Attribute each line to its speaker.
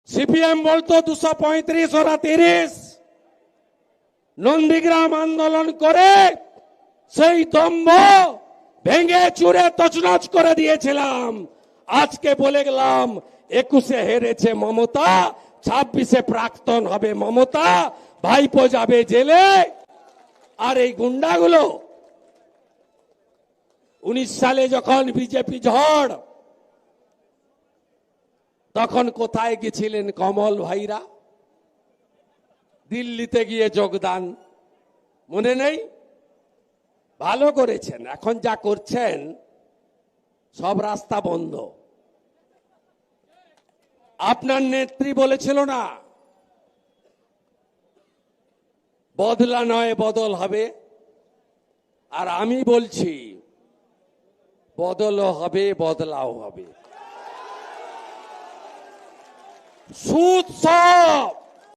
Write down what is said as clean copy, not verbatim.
Speaker 1: CPM বলতো 235 ওরা 30। নন্দীগ্রাম আন্দোলন করে সেই দম্ভ ভেঙে চুরে তছনছ করে দিয়েছিলাম। আজকে বলে গেলাম 21-এ হেরেছে মমতা, 26-এ প্রাক্তন হবে মমতা, ভাইপো যাবে জেলে। আর এই গুন্ডাগুলো 19 সালে যখন বিজেপি ঝড়, তখন কোথায় গেছিলেন কমল ভাইরা? দিল্লিতে গিয়ে যোগদান, মনে নেই? ভালো করেছেন। এখন যা করছেন সব রাস্তা বন্ধ। আপনার নেত্রী বলেছিল না বদলা নয় বদল হবে, আর আমি বলছি বদলও হবে, বদলাও হবে। সুদ সব